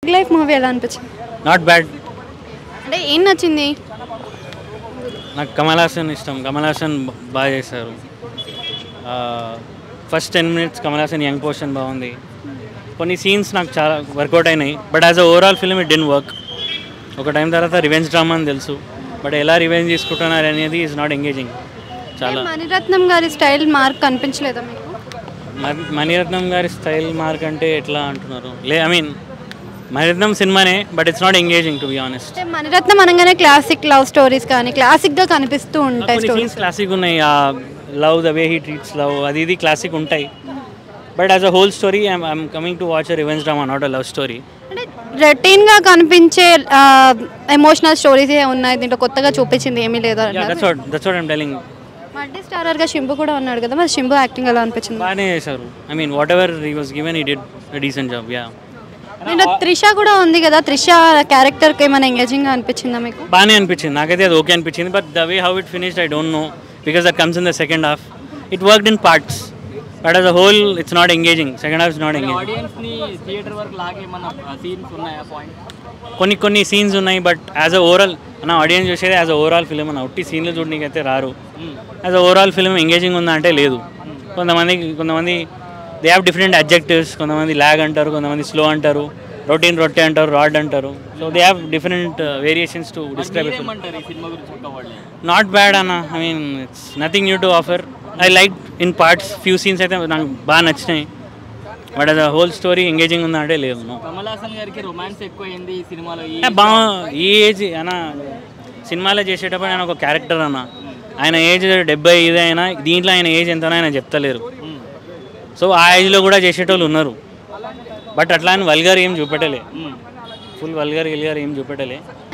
Tug life movie ఎలా అనిపించింది? Not bad. అంటే ఏం నచ్చింది? నాకు కమల్ హాసన్ ఇష్టం. కమల్ హాసన్ బాగా చేశారు. First 10 minutes Kamal Haasan young portion బాగుంది. కొన్ని సీన్స్ నాకు చాలా వర్కౌట్ అయినాయి. But as a overall film it didn't work. ఒక టైం తర్వాత రివెంజ్ డ్రామా అని తెలుసు, బట్ ఎలా రివెంజ్ తీసుకుంటున్నారు అనేది ఈజ్ నాట్ ఎంగేజింగ్. చాలా మణిరత్నం గారి స్టైల్ మార్క్ కనిపించలేదా మీకు? మణిరత్నం గారి స్టైల్ మార్క్ అంటే ఎట్లా అంటున్నారు? ఐ మీన్ మణిరత్నం సినిమానే, but it's not engaging to be honest. అంటే మణిరత్నం అనగానే క్లాసిక్ లవ్ స్టోరీస్ కానీ క్లాసిక్గా కనిపిస్తూ ఉంటాయి. సీన్స్ క్లాసిక్ ఉన్నాయి. Love the way he treats love అది ఇది క్లాసిక్ ఉంటాయి. But as a whole story I'm coming to watch a revenge drama, not a love story. అంటే రొటీన్గా కనిపించే ఎమోషనల్ స్టోరీస్ ఉన్నాయి, దీంట్లో కొత్తగా చూపించింది ఏమీ లేదా? That's what I'm telling. Multi స్టారర్గా శింబు కూడా ఉన్నాడు కదా, మరి శింబు యాక్టింగ్ ఎలా అనిపించింది? బాగానే చేశారు. I mean what ever he was given he did a decent job. Yeah. నేను త్రిష కూడా ఉంది కదా, త్రిష క్యారెక్టర్కి ఏమైనా ఎంగేజింగ్గా అనిపించిందా మీకు? బాగానే అనిపించింది, నాకైతే అది ఓకే అనిపించింది. But the way how it finished I don't know, because that comes in the second half. It worked in parts, but as a whole it's not engaging. Second half is not engaging. కొన్ని scenes ఉన్నాయి, but as a overall నా audience చూసేది as a overall film అన్న, ఒట్టి సీన్లు చూడడానికి అయితే రారు. As a overall film engaging ఉందా అంటే లేదు. కొంతమంది దే హ్యావ్ డిఫరెంట్ అడ్జెక్టివ్స్. కొంతమంది ల్యాగ్ అంటారు, కొంతమంది స్లో అంటారు, రొట్టె అంటారు, రాడ్ అంటారు. So they have different variations to describe it. Not bad అన్న. I mean it's nothing new to offer. I like in parts, few scenes అయితే నాకు బాగా నచ్చినాయి. బట్ అది హోల్ స్టోరీ ఎంగేజింగ్ ఉందా అంటే లేదు. కమల్ హాసన్ గారికి రొమాన్స్ ఎక్కువైంది ఈ సినిమాలో. ఈ ఏజ్ అన్న సినిమాలో చేసేటప్పుడు ఆయన ఒక క్యారెక్టర్ అన్న. ఆయన ఏజ్ 70 అయినా దీంట్లో ఆయన ఏజ్ ఎంతనో ఆయన చెప్తలేరు. సో ఆ ఏజ్లో కూడా చేసేటోళ్ళు ఉన్నారు. బట్ అట్లా అని వల్గర్ ఏం చూపెట్టలే, ఫుల్ వల్గర్ ఏం చూపెట్టలే.